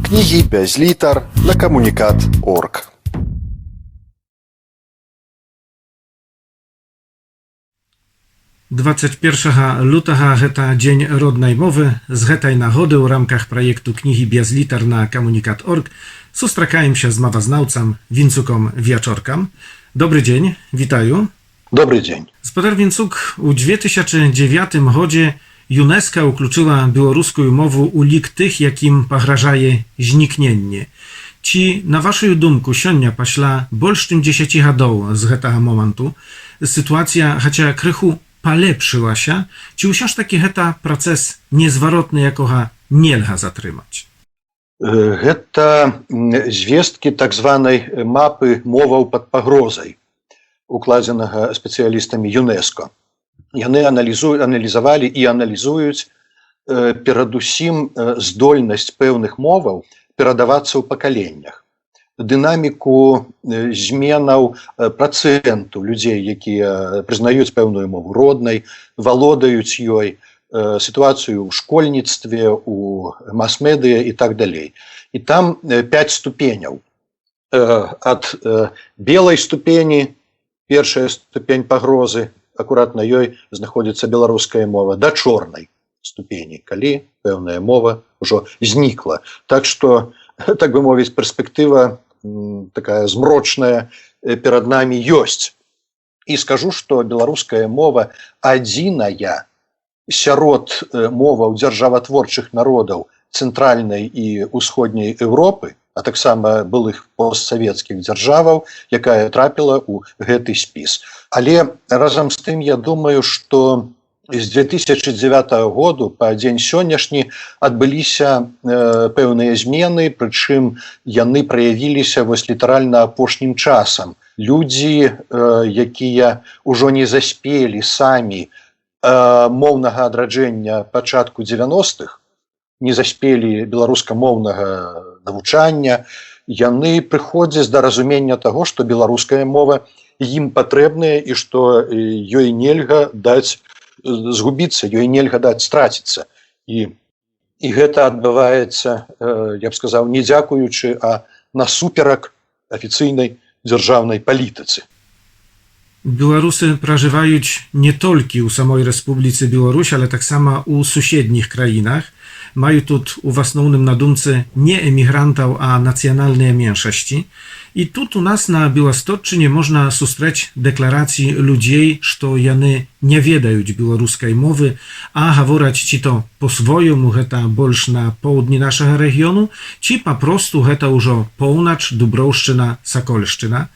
Кнігі без літар на камунікат.орг. Двадцять лютага гэта дзень роднай мовы. З гэтай нагоды ў рамках праекту кнігі без літар на камунікат.орг сустракаемся з мовазнаўцам Вінцуком Вячоркам. Добрый дзень, вітаю. Добрый дзень. Спадар Вінцук, у 2009 годзе ЮНЕСКО уключыла беларускую мову ў лік тых, якім пагражае знікненне. Ці, на вашую думку, сёння пасля больш чым 10 гадоў з гэтага моманту сітуацыя хаця крыху палепшылася, ці ўсё ж такі гэта працэс незваротны, якога нельга затрымаць? Гэта звесткі так званай мапы моваў пад пагрозай, укладзенага спецыялістамі ЮНЕСКО. Яны аналізавалі і аналізуюць перадусім здольнасць пэўных моваў перадавацца ў пакаленнях, дынаміку зменаў працэнту людзей, якія прызнаюць пэўную мову роднай, валодаюць ёй, сітуацыю ў школьніцтве, у мас-медыя і так далей. І там 5 ступеняў. Ад белай ступені, першая ступень пагрозы, акурат на ёй знаходзіцца беларуская мова, да чорнай ступені, калі пэўная мова ўжо знікла. Так што, так бы мовіць, перспектыва такая змрочная перад намі ёсць. І скажу, што беларуская мова адзіная сярод моваў дзяржаватворчых народаў цэнтральнай і ўсходняй Еўропы, а таксама былых постсавецкіх дзяржаваў, якая трапіла ў гэты спіс. Але разам з тым я думаю, што з 2009 году па дзень сённяшні адбыліся пэўныя змены, прычым яны праявіліся вось літаральна апошнім часам. Людзі, якія ўжо не заспелі самі моўнага адраджэння пачатку 90-х, не заспелі беларускамоўнага навучання, яны прыходзяць да разумення таго, што беларуская мова ім патрэбная і што ёй нельга даць згубіцца, ёй нельга даць страціцца. І гэта адбываецца, я б сказаў, не дзякуючы, а насуперак афіцыйнай дзяржаўнай палітыцы. Беларусы пражываюць не толькі ў самой Рэспубліцы Беларусь, але таксама ў суседніх краінах. Маю тут у асноўным на думцы не эмігрантаў, а нацыянальныя меншасці. І тут у нас на Беластотчыне можна сустрэць дэкларацыі людзей, што яны не ведаюць беларускай мовы, а гавораць ці то по-свойму, гэта больш на поўдні нашага рэгіёну, ці папросту гэта ўжо поўнач, Дуброўшчына, Сакольшчына.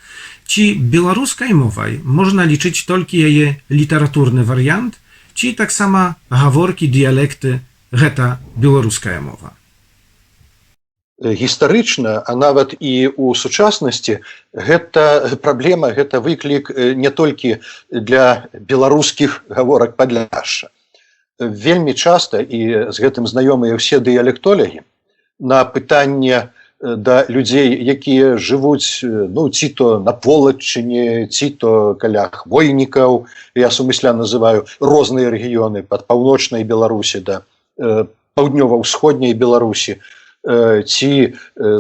Ці беларускай мовай можна лічыць толькі яе літаратурны варыянт, ці таксама гаворкі, дыялекты гэта беларуская мова? Гістарычна, а нават і ў сучаснасці, гэта праблема, гэта выклік не толькі для беларускіх гаворак Падляшша. Вельмі часта, і з гэтым знаёмыя ўсе дыялектолагі, на пытанне да людзей, якія жывуць ці то на Полаччыне, ці то каля Хвойнікаў, я сумысля называю розныя рэгіёны пад паўночнай Беларусі да паўднёва-ўсходняй Беларусі, ці,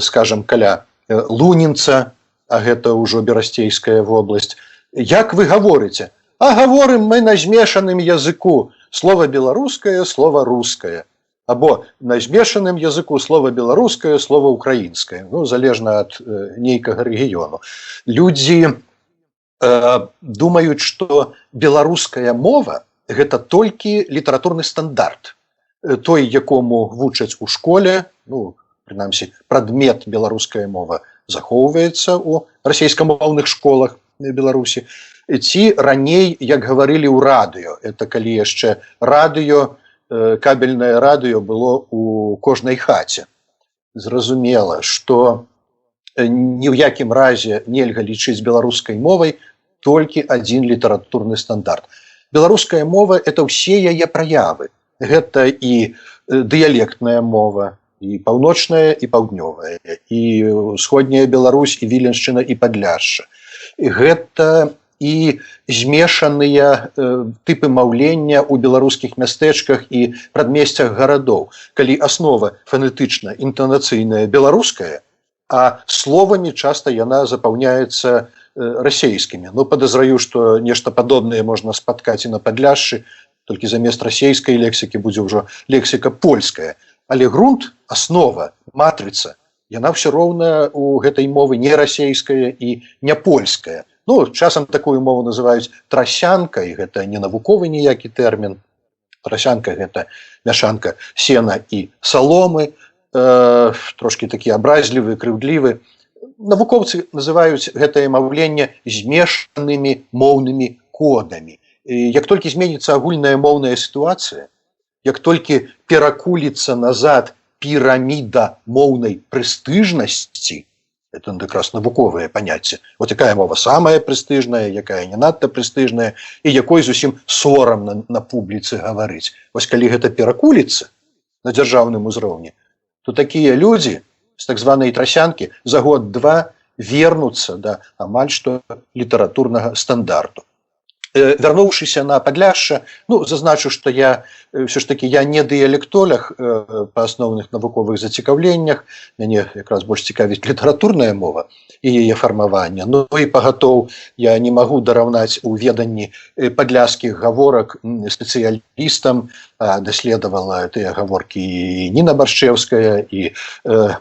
скажам, каля Лунінца, а гэта ўжо Берасцейская вобласць. Як вы гаворыце? А гаворым мы на змешаным языку. Слова беларускае, слова рускае. Або на змешаным языку слова беларускае, слова украінскае. Залежна ад нейкага рэгіёну. Людзі думаюць, што беларуская мова гэта толькі літаратурны стандарт. Той, якому вучаць у школе, прынамсі, прадмет беларуская мова захоўваецца ў расейскамоўных школах Беларусі, ці раней, як гаварылі ў радыё. Это калі яшчэ радыё, кабельнае радыё было ў кожнай хаце. Зразумела, што ні ў якім разе нельга лічыць беларускай мовай толькі адзін літаратурны стандарт. Беларуская мова – это ўсе яе праявы. Гэта і дыялектная мова, і паўночная, і паўднёвая, і ўсходняя Беларусь, і Віленшчына, і Падляшша. Гэта і змешаныя тыпы маўлення ў беларускіх мястэчках і прадмесцях гарадоў, калі аснова фанетычна інтанацыйная беларуская, а словамі часта яна запаўняецца расейскімі. Ну, падазраю, што нешта падобнае можна спаткаць і на Падляшшы, толькі замест расейскай лексікі будзе ўжо лексіка польская. Але грунт, аснова, матрыца, яна ўсё роўна ў гэтай мовы не расейская і не польская. Ну, часам такую мову называюць трасянкай, гэта не навуковы ніякі тэрмін. Трасянка – гэта мяшанка сена і саломы, трошкі такі абразлівы, крыўдлівы. Навукоўцы называюць гэтае маўленне змешанымі моўнымі кодамі. Як толькі зменіцца агульная моўная сітуацыя, як толькі перакуліцца назад піраміда моўнай прэстыжнасці, это якраз навуковае паняцце, вот якая мова самая прэстыжная, якая не надта прэстыжная, і якой зусім сорамна на публіцы гаварыць. Вось калі гэта перакуліцца на дзяржаўным узроўні, то такія людзі з так званай трасянкі за год-два вернуцца да амаль што літаратурнага стандарту. Вярнуўшыся на Падляшша, ну, зазначу, што я все ж таки я не дыялектолог па асноўных навуковых зацікаўленнях, мяне якраз больш цікавіць літаратурная мова і яе фармаванне. Ну і пагатоў я не магу дараўнаць у веданні падляшскіх гаворак спецыялістам, даследавала тыя гаворкі і Ніна Баршчэўская, і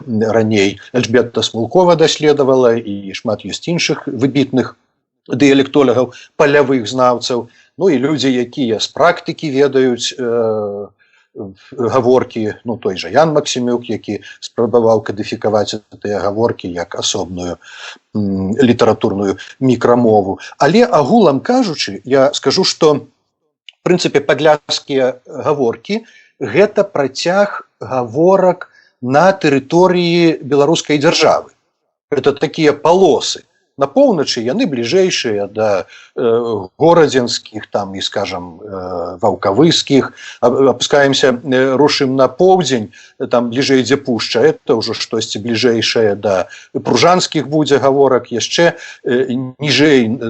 раней Эльжбета Смулкова даследавала, і шмат ёсць іншых выбітных дыялектолагаў, палявых знаўцаў, ну і людзі, якія з практыкі ведаюць гаворкі, ну той жа Ян Максімюк, які спрабаваў кадыфікаваць тыя гаворкі як асобную літаратурную мікрамову. Але агулам кажучы, я скажу, што в прынцыпе падляшскія гаворкі гэта працяг гаворак на тэрыторыі беларускай дзяржавы. Гэта такія палосы. На поўначы яны бліжэйшыя да горадзенскіх, там, і, скажам, ваўкавыскіх. Апускаемся, рушым на поўдзень, там бліжэй дзе пушча, это ўжо штосьці бліжэйшае да пружанскіх будзе гаворак, яшчэ ніжэй,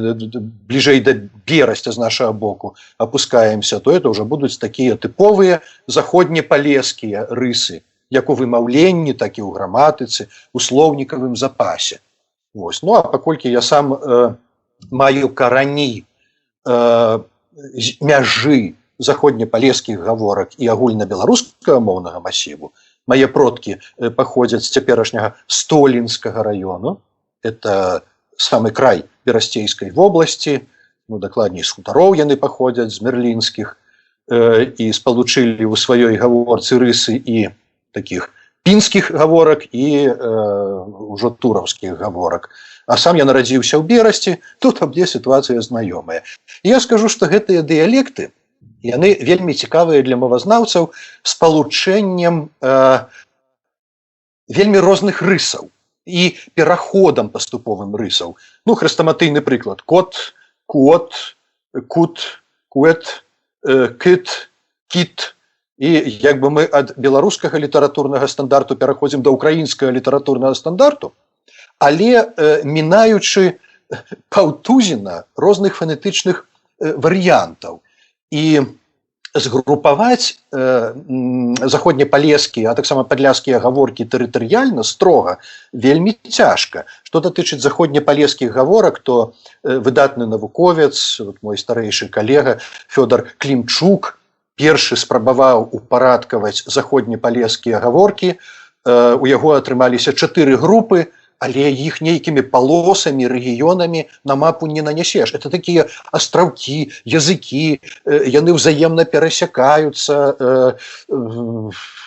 бліжэй да Берасця з нашага боку апускаемся, то это ўжо будуць такія тыповыя заходнепалескія рысы, як у вымаўленні, так і ў граматыцы, у слоўнікавым запасе. Вось. Ну, а паколькі я сам маю карані мяжы заходнепалескіх гаворак і агульнабеларускага моўнага масіву, мае продкі паходзяць з цяперашняга Столінскага раёну, это самы край Берасцейскай вобласці, ну, дакладней, з хутароў яны паходзяць, з мерлінскіх, і спалучылі ў сваёй гаворцы рысы і такіх пінскіх гаворак і ўжо тураўскіх гаворак. А сам я нарадзіўся ў Берасці, тут абдзе сітуацыя знаёмая. І я скажу, што гэтыя дыялекты, яны вельмі цікавыя для мовазнаўцаў спалучэннем вельмі розных рысаў і пераходам паступовым рысаў. Ну, хрэстаматыйны прыклад. Кот, куот, кут, куэт, кыт, кіт. І як бы мы ад беларускага літаратурнага стандарту пераходзім да ўкраінскага літаратурнага стандарту, але мінаючы паўтузіна розных фанетычных варыянтаў. І згрупаваць заходнепалескія, а таксама падляшскія гаворкі тэрытарыяльна строга вельмі цяжка. Што датычыць заходнепалескіх гаворак, то выдатны навуковец, мой старэйшы калега Фёдор Клімчук, першы спрабаваў упарадкаваць заходнепалескія гаворкі. У яго атрымаліся 4 групы, але іх нейкімі палосамі, рэгіёнамі на мапу не нанясеш. Это такія астраўкі, языкі, яны ўзаемна перасякаюцца,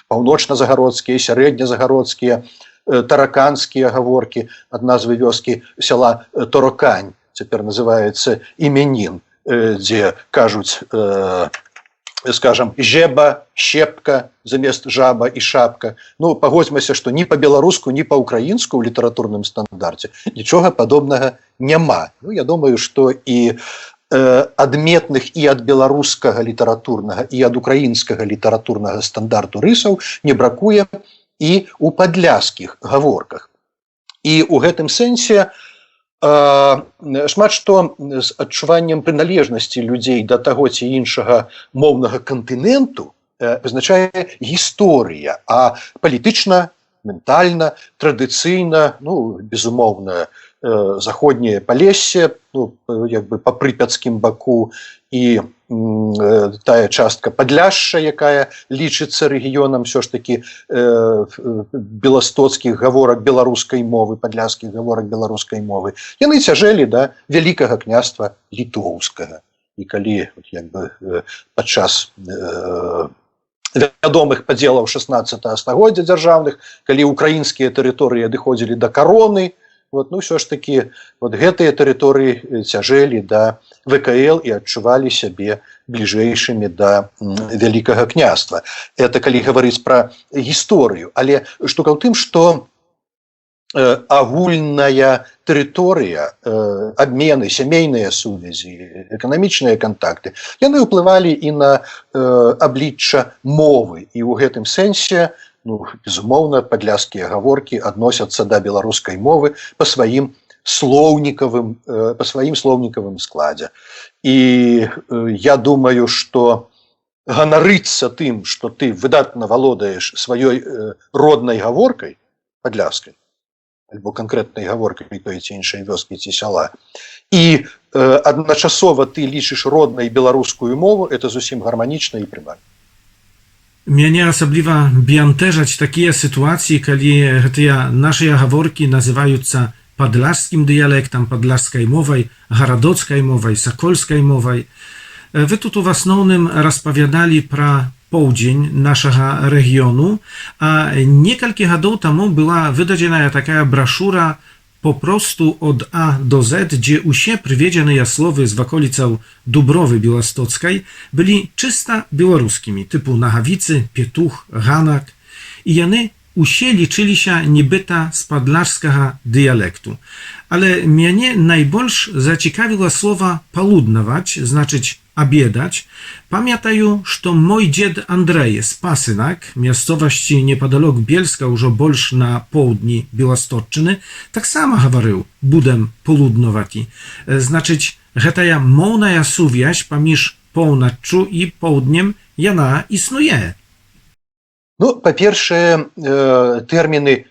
паўночна-загародскія, сярэдне-загародскія, тараканскія гаворкі ад назвы вёскі сяла Торокань, цяпер называецца Іменін, дзе кажуць, скажем, жеба, щепка замест жаба і шапка. Ну, пагодзьмася, што ні па-беларуску, ні па-украінску ў літаратурным стандарце нічога падобнага няма. Ну, я думаю, што і адметных і ад беларускага літаратурнага, і ад украінскага літаратурнага стандарту рысаў не бракуе і ў падляшскіх гаворках. І ў гэтым сэнсе Шмат што з адчуваннем прыналежнасці людзей да таго ці іншага моўнага кантыненту вызначае гісторыя, а палітычна, ментальна, традыцыйна, безумоўна, заходняе Палессе, як бы па прыпяцкім баку, і тая частка Падляшша, якая лічыцца рэгіёнам ўсё ж такі беластоцкіх гаворак беларускай мовы, падляшскіх гаворак беларускай мовы, яны цяжэлі да Вялікага княства літоўскага. І калі як бы падчас вядомых падзелаў 16 стагоддзя дзяржаўных, калі украінскія тэрыторыі адыходзілі да кароны, ўсё ж такі гэтыя тэрыторыі цяжэлі да ВКЛ і адчувалі сябе бліжэйшымі да Вялікага княства. Это калі гаварыць пра гісторыю. Але штука ў тым, што агульная тэрыторыя, абмены, сямейныя сувязі, эканамічныя кантакты, яны ўплывалі і на аблічча мовы. І ў гэтым сэнсе, безумоўна, падляшскія гаворкі адносяцца да беларускай мовы па сваім слоўнікавым складзе. І я думаю, што ганарыцца тым, што ты выдатна валодаеш сваёй роднай гаворкай, падляшскай, альбо канкрэтнай гаворкай той ці іншай вёскі ці сяла, і адначасова ты лічыш роднай беларускую мову, это зусім гарманічна і прымальна. Мяне асабліва бянтэжаць такія сітуацыі, калі гэтыя нашыя гаворкі называюцца падляшскім дыялектам, падляшскай мовай, гарадоцкай мовай, сакольскай мовай. Вы тут у асноўным распавядалі пра поўдзень нашага рэгіёну, а некалькі гадоў таму была выдадзеная такая брашура попросту od A do Z, gdzie usie przywiedziane słowy z wokólicą Dubrowy Białostockiej byli czysta białoruskimi, typu Nachawicy, Pietuch, Hanak i jany usie liczyli się niebyta z podlaszskiego dialektu. Ale mnie najbolsz zaciekawiło słowa poludnować, znaczyć obiedać. Pamiętają, że mój dzied Andrzej z Pasynak, miejscowości niepodalok Bielska, już bolsz na południ Białostocczyny, tak samo говорил, budem poludnowati. Znaczyć, że ta mołna suwiaź pomiędzy północą i południem jana istnieje. Po pierwsze, terminy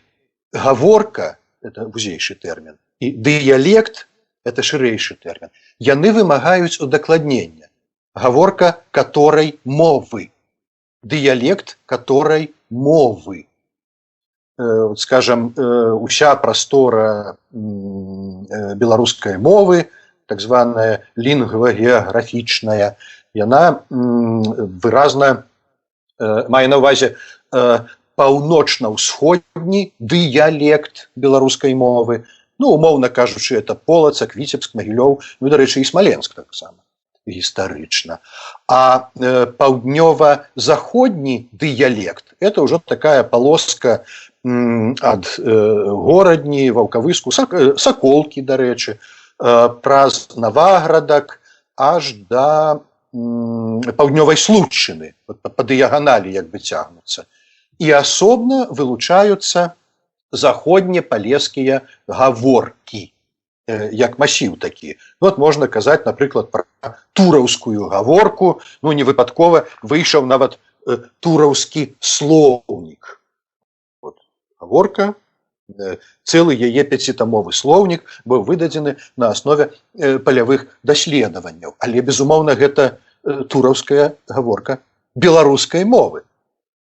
gaworka, to wuzejszy termin, i dialekt, to szerejszy termin, jany wymagają udokładnienia. Гаворка которой мовы, диалект которой мовы. Скажем, уся прастора беларускай мовы, так званая лінгва-геаграфічная, яна выразна мае на ўвазе паўночна-ўсходні дыялект беларускай мовы. Умоўна кажучы, это Полацак, Віцебск, Магілёў, дарэчы, і Смаленск таксама. Гістарычна. А паўднёва-заходні дыялект – это ўжо такая палоска ад горадні, Ваўкавыску, Саколкі, дарэчы, праз Наваградак аж да паўднёвай Случчыны, па дыяганалі як бы цягнуцца. І асобна вылучаюцца заходнепалескія гаворкі, як масіў такі. Можна казаць, напрыклад, пра тураўскую гаворку, не выпадкова выйшаў нават тураўскі слоўнік. Гаворка, цэлы яе 5-тамовы слоўнік быў выдадзены на аснове палявых даследаванняў. Але, безумоўна, гэта тураўская гаворка беларускай мовы.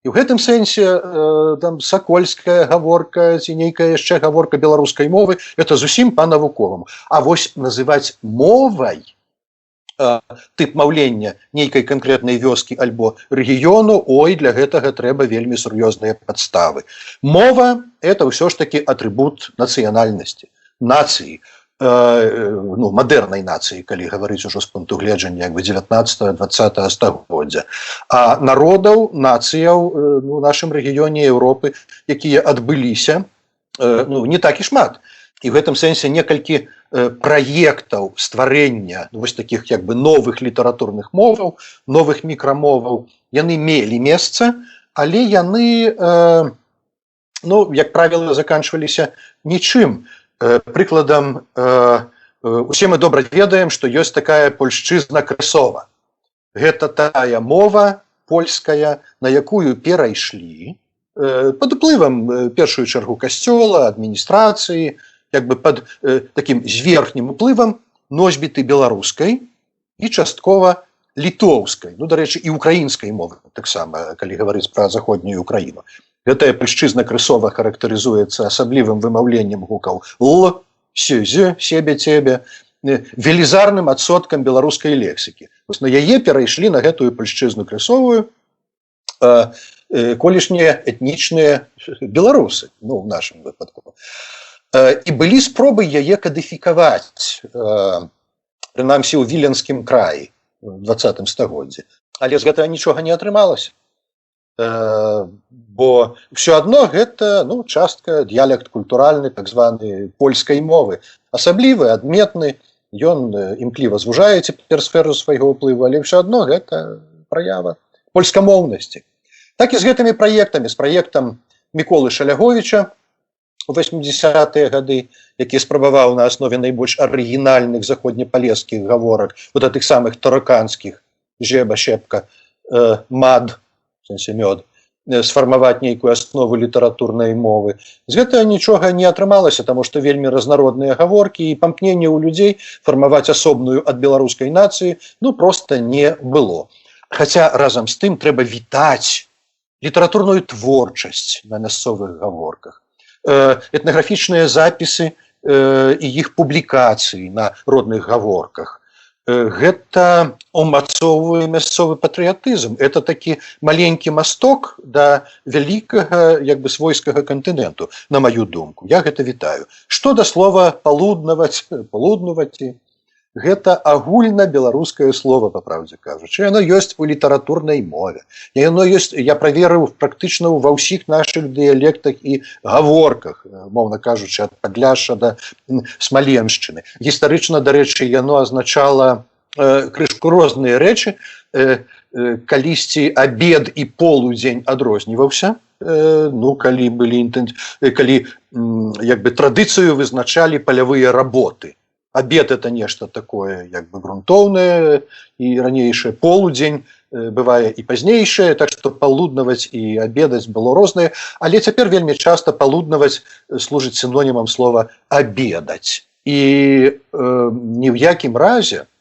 І ў гэтым сэнсе сакольская гаворка ці нейкая яшчэ гаворка беларускай мовы – это зусім па-навуковаму. А вось называць мовай тып маўлення нейкай канкрэтнай вёскі альбо рэгіёну, для гэтага трэба вельмі сур'ёзныя падставы. Мова – это ўсё ж такі атрыбут нацыянальнасці, нацыі, мадэрнай нацыі, калі гаварыць ужо з пункту гледжання 19-20 стагоддзя. А народаў, нацыяў у нашым рэгіёне Еўропы, якія адбыліся, не так і шмат. І в гэтым сэнсе некалькі праектаў стварэння вось такіх як бы новых літаратурных моваў, новых мікрамоваў, яны мелі месца, але яны, як правіла, заканчваліся нічым. Прыкладам, усе мы добра ведаем, што ёсць такая польшчызна Крысова. Гэта тая мова польская, на якую перайшлі пад уплывам першую чаргу касцёла, адміністрацыі, як бы пад такім зверхнім уплывам носьбіты беларускай і часткова літоўскай, ну, дарэчы, і украінскай мовы, таксама, калі гаварыць пра заходнюю Украіну. Гэтая польшчызна Крысова характарызуецца асаблівым вымаўленнем гукаў «л», «сё-зё», «себе», «тебе», велізарным адсоткам беларускай лексікі. На яе перайшлі на гэтую польшчызну Крысовую колішнія этнічныя беларусы, ну, в нашым выпадку. І былі спробы яе кадыфікаваць, прынамсі ў Віленскім краі в 20 стагоддзі. Але з гэтага нічога не атрымалася. Бо ўсё адно гэта, ну, частка, дыялект культуральны, так званы польскай мовы. Асаблівы, адметны, ён імкліва звужае цяпер сферу свайго ўплыву, але ўсё адно гэта праява польскамоўнасці. Так і з гэтымі праектамі, з праектам Міколы Шаляговіча у 80-е гады, які спрабаваў на аснове найбольш арыгінальных заходнепалескіх гаворак, вот тых самых тараканскіх, жеба, шепка, мад, в сэнсе мёд, сфармаваць нейкую аснову літаратурнай мовы. З гэтага нічога не атрымалася, таму што вельмі разнародныя гаворкі і памкненне ў людзей фармаваць асобную ад беларускай нацыі, ну, проста не было. Хаця разам з тым трэба вітаць літаратурную творчасць на мясцовых гаворках, этнаграфічныя запісы і іх публікацыі на родных гаворках. Гэта умацоўвае мясцовы патрыятызм. Это такі маленькі масток да вялікага, як бы, свойскага кантыненту, на маю думку. Я гэта вітаю. Што да слова палуднаваць, палуднуваці, гэта агульна-беларускае слово, па правдзе кажучы. Яно ёсць у літаратурнай мове. Яно ёсць, я праверыў, практычна ва ўсіх нашых дыялектах і гаворках, мовна кажучы, ад Падляшша да Смаленшчыны. Гістарычна, дарэчы, яно азначала крышку розныя рэчы. Калісьці абед і полудзень адрозніваўся, ну, калі як бы традыцыю вызначалі палявыя работы. Обед – это нечто такое, як бы, грунтоўнае, і ранейшае, полудзень бывае і пазнейшае, так што палуднаваць і абедаць было рознае, але цяпер вельмі часта палуднаваць служыць сінонімам слова абедаць. І ні ў якім разе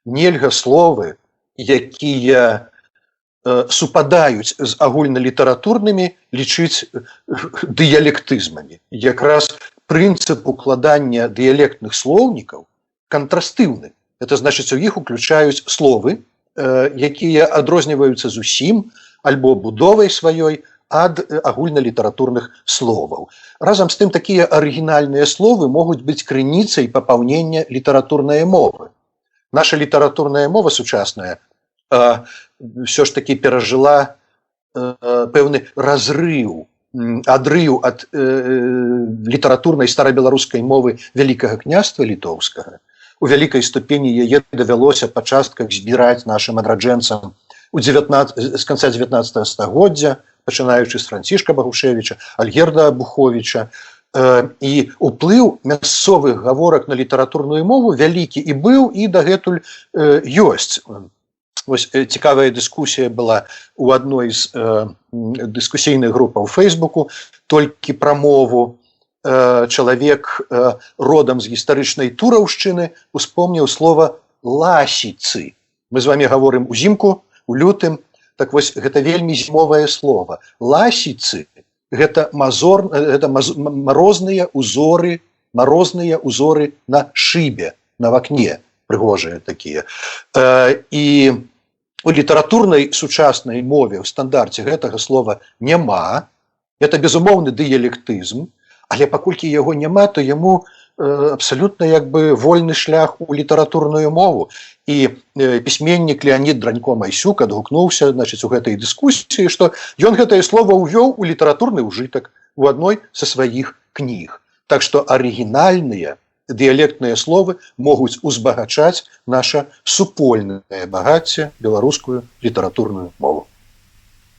нельга словы, якія супадаюць з агульналітаратурнымі, лічыць дыялектызмамі. Якраз прынцып укладання дыялектных слоўнікаў кантрастыўны. Это значыць, у іх уключаюць словы, якія адрозніваюцца зусім альбо будовай сваёй ад агульналітаратурных словаў. Разам з тым, такія арыгінальныя словы могуць быць крыніцай папаўнення літаратурнай мовы. Наша літаратурная мова сучасная ўсё ж такі перажыла пэўны разрыў, адрыў ад літаратурнай старабеларускай мовы Вялікага княства літоўскага. У вялікай ступені яе давялося па частках збіраць нашым адраджэнцам з канца 19 стагоддзя, пачынаючы з Францішка Багушевіча, Альгерда Абуховіча. І ўплыў мясцовых гаворак на літаратурную мову вялікі і быў, і дагэтуль ёсць. Вось цікавая дыскусія была у адной з дыскусійных групаў у Фейсбуку толькі пра мову. Чалавек родам з гістарычнай Тураўшчыны успомніў слова «ласіцы». Мы з вамі гаворым узімку, у лютым, так вось гэта вельмі зімовае слово. Ласіцы – гэта марозныя узоры на шыбе, на вакне, прыгожыя такія. І у літаратурнай сучаснай мове, у стандарце гэтага слова няма. Это безумоўны дыялектызм, але паколькі яго няма, то яму абсалютна як бы вольны шлях у літаратурную мову. І пісьменнік Леонід Дранько-Майсюк адгукнуўся, значыць, у гэтай дыскусіі, што ён гэтае слово ўвёў у літаратурны ўжытак у адной са сваіх кніг. Так што арыгінальныя дыялектныя словы могуць узбагачаць наша супольнае багацце, беларускую літаратурную мову.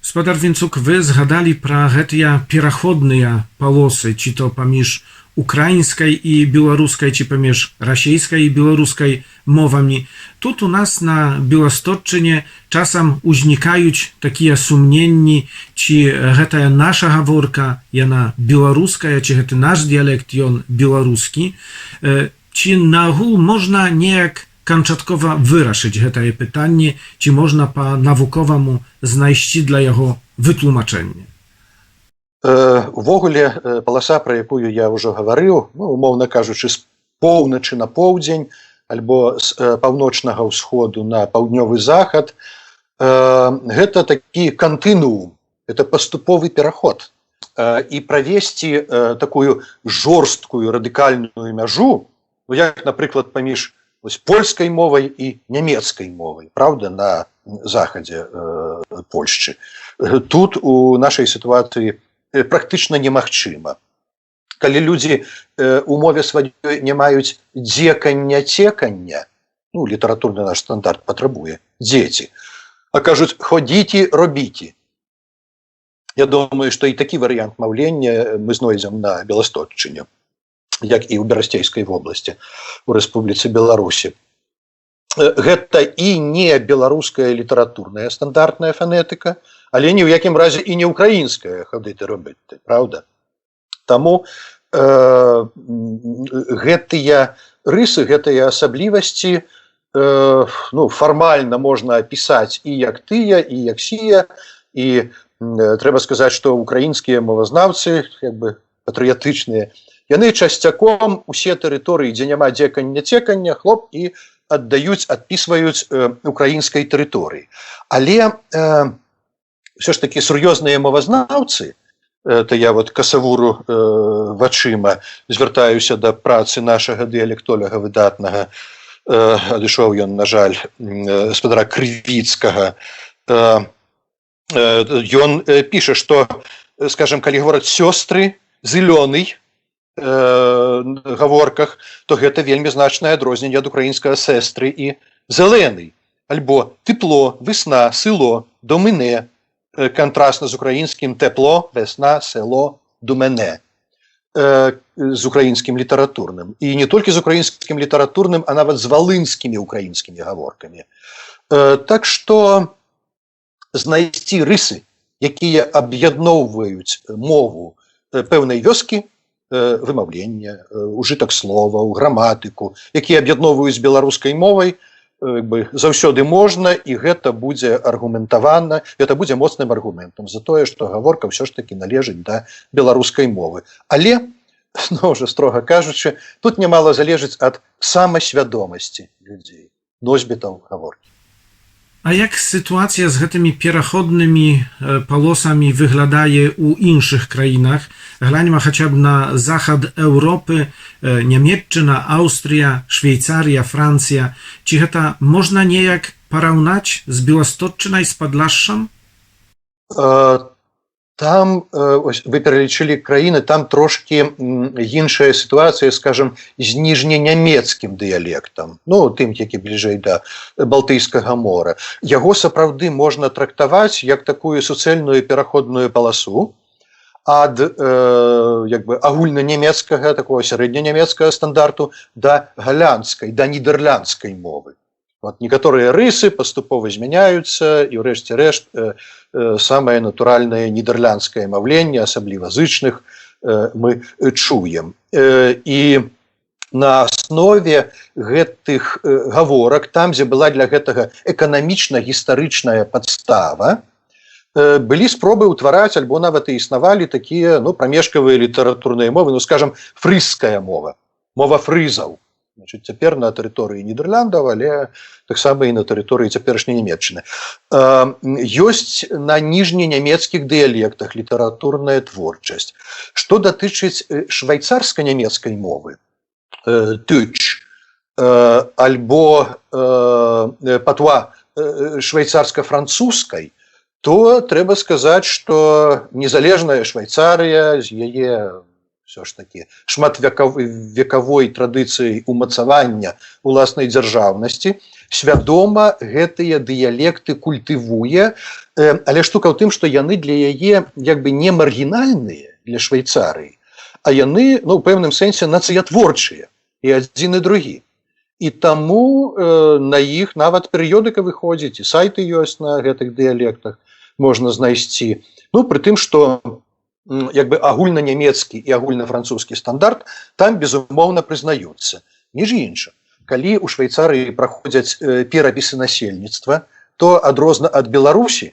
Спадар Вінцук, вы згадалі пра гэтыя пераходныя палосы, ці то паміж украінскай і беларускай ці паміж расійскай і беларускай мовамі. Тут у нас на Беластотчыне часам узнікаюць такія сумненні, ці гэтая наша гаворка, яна беларуская, ці гэты наш дыялект, ён беларускі. Ці наогул можна неяк канчаткова вырашыць гэтае пытанне, ці можна па-навуковаму знайсці для яго вытлумачэнне? Увогуле, паласа, пра якую я ўжо гаварыў, умоўна кажучы, з поўначы на поўдзень, альбо з паўночнага ўсходу на паўднёвы захад, гэта такі кантынуум, это паступовы пераход. І правесці такую жорсткую радыкальную мяжу, як, напрыклад, паміж польскай мовай і нямецкай мовай, правда, на захадзе Польшчы. Тут у нашай сітуацыі практычна немагчыма. Калі людзі у мове сваёй не маюць дзекання-цекання, літаратурны наш стандарт патрабуе дзеці, а кажуць «ходзіце, робіце». Я думаю, што і такі варыянт маўлення мы знойдзем на Беластотчыне, як і ў Берасцейскай вобласці, у Рэспубліцы Беларусі. Гэта і не беларуская літаратурная стандартная фанетыка, але ні ў якім разе і не ўкраінская «ходити, робити», правда? Таму гэтыя рысы, гэтыя асаблівасці фармальна можна апісаць і як тыя, і як сія, і трэба сказаць, што украінскія мовазнаўцы, патрыятычныя, яны часцяком усе тэрыторыі, дзе няма дзекання-цекання, хлоп і адпісваюць украінскай тэрыторыі. Але ўсё ж такі сур'ёзныя мовазнаўцы, то я касавуру вачыма звяртаюся да працы нашага дыялектолага выдатнага, адышоў ён, на жаль, гаспадара Крывіцкага. Ён піша, што, скажем, калі гавораць сёстры зелёный гаворках, то гэта вельмі значнае адрозненне ад украінскага сестры і зеленый, альбо тепло, весна, село, до мене, контрастно з українським тепло, весна, село, до мене, з українським літаратурним. І не тільки з українським літаратурним, а навіть з волинськими українськими гаворками. Так що знайсці рысы, якія аб'ядноўваюць мову пэўнай вёскі, вымаўлення, ужытак словаў, граматыку, якія аб'ядноўваюць беларускай мовай, заўсёды можна, і гэта будзе аргументавана, гэта будзе моцным аргументам за тое, што гаворка ўсё ж такі належыць да беларускай мовы. Але, ўжо строга кажучы, тут нямала залежыць ад самасвядомасці людзей, носьбітаў гаворкі. А як сітуацыя з гэтымі пераходнымі палосамі выглядае ў іншых краінах? Гляньма хаця б на захад Еўропы, Нямецчына, Аўстрыя, Швейцарія, Францыя. Ці гэта можна неяк параўнаць з Беластотчынай, з Падляшшам? Там, вы пералічылі краіны, там трошкі іншая сітуацыя, скажем, з ніжненямецкім дыялектам, тым, які бліжэй да Балтыйскага мора. Яго сапраўды можна трактаваць як такую суцэльную пераходную паласу ад агульнанямецкага, такого сярэднянямецкага стандарту да галандскай, да нідерландскай мовы. Некаторыя рысы паступова змяняюцца, і ўрэшце рэшт самае натуральнае нідерландскае маўленне, асабліва зычных, мы чуем. І на аснове гэтых гаворак, там, дзе была для гэтага эканамічна-гістарычная падстава, былі спробы ўтвараць, альбо нават і існавалі такія прамежкавыя літаратурныя мовы, скажам, фрызская мова, мова фрызаў. Цяпер на тэрыторыі Нідерландаў, але таксама і на тэрыторыі цяперашняй Нямецчыны. Ёсць на ніжненямецкіх дыялектах літаратурная творчасць. Што датычыць швайцарска-нямецкай мовы, Deutsch, альбо патуа швайцарска-французскай, то трэба сказаць, што незалежная Швайцарыя з яе ўсё ж такі шматвекавой традыцыяй умацавання уласнай дзяржаўнасці, свядома гэтыя дыялекты культывуе, але штука ў тым, што яны для яе не маргінальныя для Швейцарыі, а яны, ну, у пэўным сэнсе нацыятворчыя і адзін і другі. І таму на іх нават перыёдыка выходзіць, і сайты ёсць на гэтых дыялектах, можна знайсці. Ну, пры тым, што як бы агульнанямецкі і агульнафранцузскі стандарт там, безумоўна, прызнаюцца. Між іншым, калі ў Швейцарыі праходзяць перапісы насельніцтва, то адрозна ад Беларусі,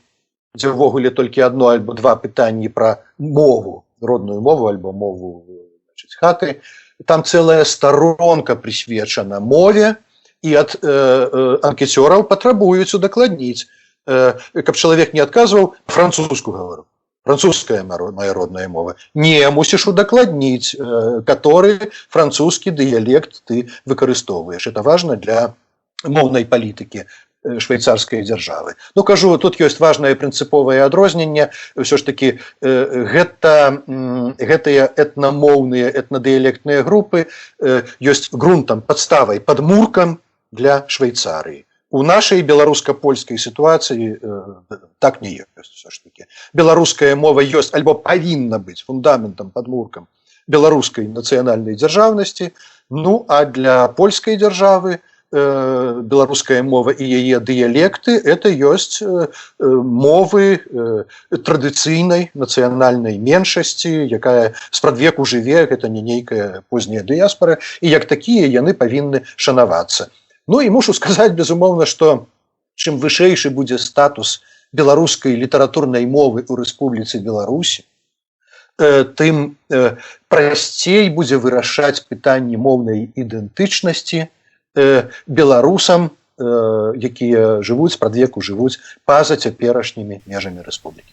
дзе ўвогуле толькі адно альбо два пытанні пра мову, родную мову альбо мову, значыць, хаты, там цэлая старонка прысвечана мове, і ад анкецёраў патрабуюць удакладніць, каб чалавек не адказваў, французску гавару. Французская моя родная мова. Не, мусіш удакладніць, который французскі дыялект ты выкарыстоўваеш. Это важна для моўнай палітыкі швейцарскай дзяржавы. Ну, кажу, тут ёсць важнае прынцыповае адрозненне. Ўсё ж такі гэтыя этнамоўныя, этнадыялектныя групы ёсць грунтам, падставай, падмуркам для Швейцарыі. У нашай беларуска-польскай сітуацыі так не ёсць, ўсё ж такі. Беларуская мова ёсць альбо павінна быць фундаментам, падмуркам беларускай нацыянальнай дзяржаўнасці. Ну, а для польскай дзяржавы беларуская мова і яе дыялекты это ёсць мовы традыцыйнай нацыянальнай меншасці, якая спрадвеку жыве, гэта не нейкая позняя дыяспара, і як такія яны павінны шанавацца. Ну і мушу сказаць, безумоўна, што чым вышэйшы будзе статус беларускай літаратурнай мовы ў Рэспубліцы Беларусі, тым прасцей будзе вырашаць пытанні моўнай ідэнтычнасці беларусам, якія жывуць, спрадвеку жывуць па-за цяперашнімі межамі рэспублікі.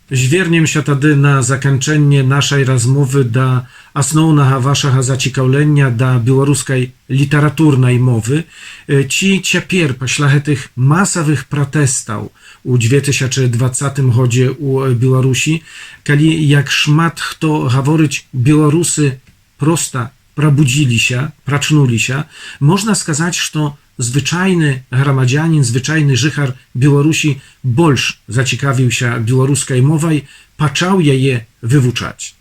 Звернемся тады на заканчэнне нашай размовы да асноўнага вашага зацікаўлення да беларускай літаратурнай мовы. Ці цяпер, пасля гэтых масавых пратэстаў у 2020 годзе ў Беларусі, калі як шмат хто гаворыць, беларусы проста прабудзіліся, прачнуліся, можна сказаць, што звычайны грамадзянін, звычайны жыхар Беларусі больш зацікавіўся беларускай мовай, пачаў яе вывучаць.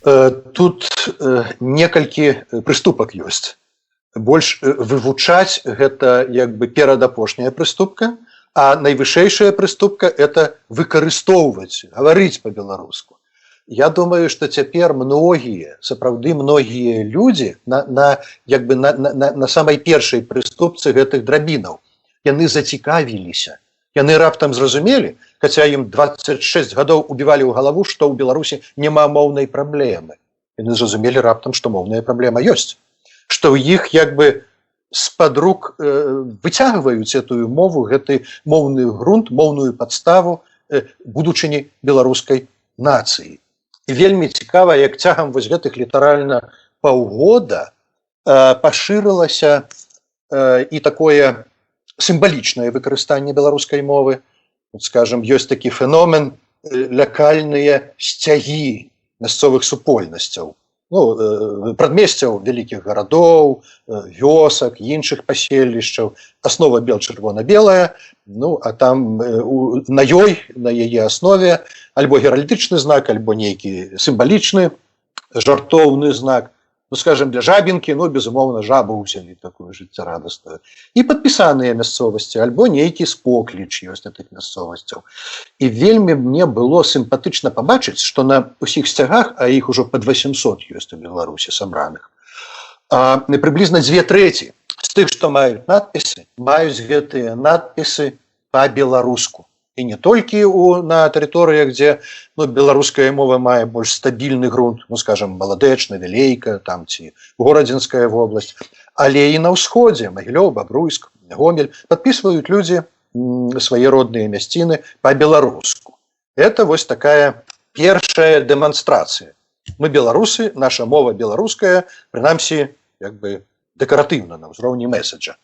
Тут некалькі прыступак ёсць. Больш вывучаць гэта як бы перадапошняя прыступка, а найвышэйшая прыступка это выкарыстоўваць, гаварыць па-беларуску. Я думаю, што цяпер многія, сапраўды многія людзі на самай першай прыступцы гэтых драбінаў, яны зацікавіліся. Яны раптам зразумелі, хаця ім 26 гадоў убівалі ў галаву, што ў Беларусі няма моўнай праблемы. Яны зразумелі раптам, што моўная праблема ёсць. Што ў іх як бы з-пад рук выцягваюць гэтую мову, гэты моўны грунт, моўную падставу будучыні беларускай нацыі. І вельмі цікава, як цягам вось гэтых літаральна паўгода пашырылася і такое сімвалічнае выкарыстанне беларускай мовы. Скажем, ёсць такі феномен лякальныя сцягі мясцовых супольнасцяў. Ну, прадмесцяў вялікіх гарадоў, вёсак, іншых паселішчаў. Аснова бел-чырвона-белая, ну, а там на ёй, на яе аснове альбо геральдычны знак, альбо нейкі сімвалічны, жартоўны знак. Ну, скажем, для жабінкі, ну, безумоўна, жабу ўзялі такую жыццярадасную. І падпісаныя мясцовасці, альбо нейкі спокліч ёсць гэтых мясцовасцяў. І вельмі мне было сімпатычна пабачыць, што на ўсіх сцягах, а іх ужо пад 800 ёсць у Беларусі сабраных, прыблізна 2/3 з тых, што маюць надпісы, маюць гэтыя надпісы па-беларуску. І не толькі на тэрыторыях, дзе беларуская мова мае больш стабільны грунт, ну, скажем, Маладэчна, Вілейка, там ці Горадзенская вобласць, але і на ўсходзе, Магілёў, Бабруйск, Гомель, падпісваюць людзі свае родныя мясціны па-беларуску. Это вось такая першая дэманстрацыя. Мы беларусы, наша мова беларуская, прынамсі, як бы дэкаратыўна на ўзроўні месседжа.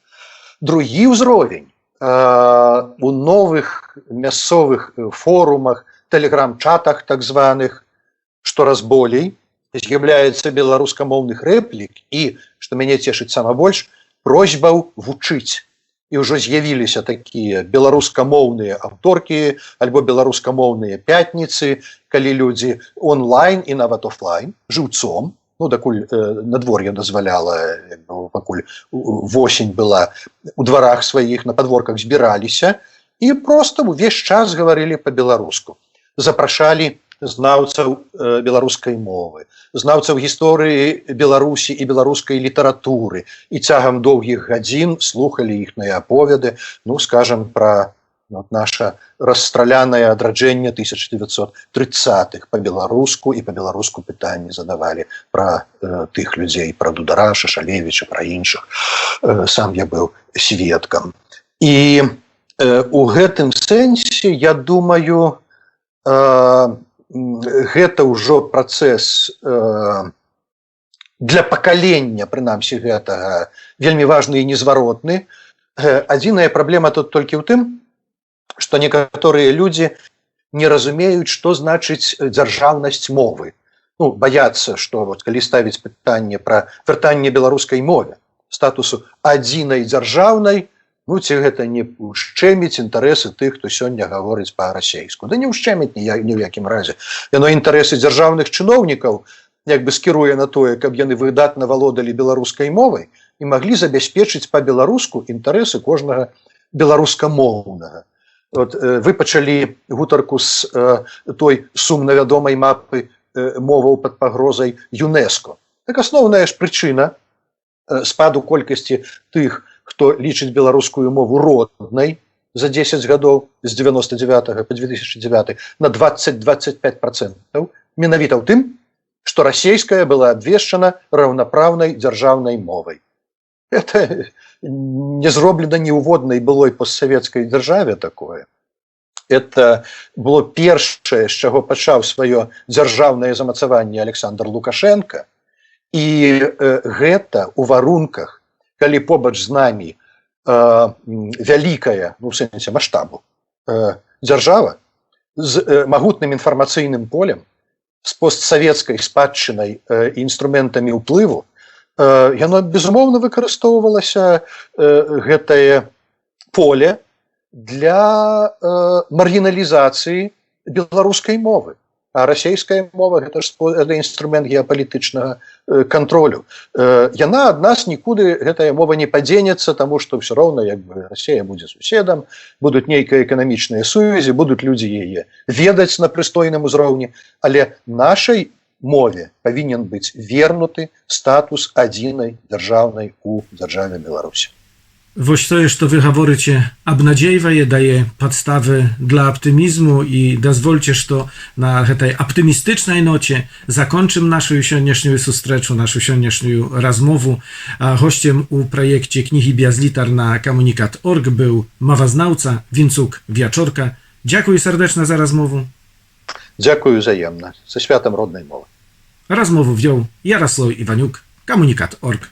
Другі ўзровень у новых мясцовых форумах, тэлеграм-чатах так званых, штораз болей, з'яўляецца беларускамоўных рэплік і, што мяне цешыць сама больш, просьбаў вучыць. і ўжо з'явіліся такія беларускамоўныя аўторкі альбо беларускамоўныя пятніцы, калі людзі онлайн і нават офлайн жыўцом, ну дакуль надвор'е дазваляла, пакуль восень была, у дварах сваіх на падворках збіраліся і проста увесь час гаварылі па-беларуску. Запрашалі знаўцаў беларускай мовы, знаўцаў гісторыі Беларусі і беларускай літаратуры і цягам доўгіх гадзін слухалі іхныя аповеды, ну, скажам, пра наша расстралянае адраджэнне 1930-х па-беларуску і па-беларуску пытанні задавалі пра тых людзей, пра Дудара, Шашалевіча, пра іншых. Сам я быў сведкам. І у гэтым сэнсе, я думаю, гэта ўжо працэс для пакалення, прынамсі гэтага, вельмі важны і незваротны. Адзіная праблема тут толькі ў тым, што некаторыя людзі не разумеюць, што значыць дзяржаўнасць мовы. Ну, баяцца, што вот, калі ставіць пытанне пра вяртанне беларускай мове, статусу адзінай дзяржаўнай, ну, ці гэта не ушчэміць інтарэсы тых, хто сёння гаворыць па-расейску. Да не ушчэміць ні ў якім разе. Яно інтарэсы дзяржаўных чыноўнікаў як бы скіруе на тое, каб яны выдатна валодалі беларускай мовай і маглі забяспечыць па-беларуску інтарэсы кожнага беларускамоўнага. От, вы пачалі гутарку з той сумна вядомай мапы моваў пад пагрозай ЮНЕСКО. Так асноўная ж прычына спаду колькасці тых, хто лічыць беларускую мову роднай за 10 гадоў з 99 па 2009 на 20-25%, менавіта ў тым, што расейская была абвешчана раўнапраўнай дзяржаўнай мовай. Это не зроблена ні ў воднай былой постсавецкай дзяржаве такое. Это было першае, з чаго пачаў сваё дзяржаўнае замацаванне Александр Лукашенко, і гэта ў варунках, калі побач з намі вялікая, ну, в сэнсе маштабу, дзяржава з магутным інфармацыйным полем, з постсавецкай спадчынай і інструментамі ўплыву, яно, безумоўна, выкарыстоўвалася гэтае поле для маргіналізацыі беларускай мовы. А расейская мова – гэта інструмент геапалітычнага кантролю. Яна ад нас нікуды, гэтая мова не падзенецца, таму што ўсё роўна, як бы, Расія будзе суседам, будуць нейкія эканамічныя сувязі, будуць людзі яе ведаць на прыстойным узроўні, але нашай мове павінен быць вернуты статус адзінай дзяржаўнай у дзяржаве Беларусі. Woś to jest, to wy говорите, обнадеивая, daje podstawy dla optymizmu i dozwólcie, że na tej optymistycznej nocie zakończymy naszą dzisiejszą sustreczu, naszą dzisiejszą rozmowę. A gościem u projekcie Knihy Biazlitar na komunikat.org był mowoznawca Wincuk Wiaczorka. Dziękuję serdecznie za rozmowę. Dziękuję wzajemnie. Ze światem rodnej mowy. Rozmowę wziął Jarosław Iwaniuk, komunikat.org.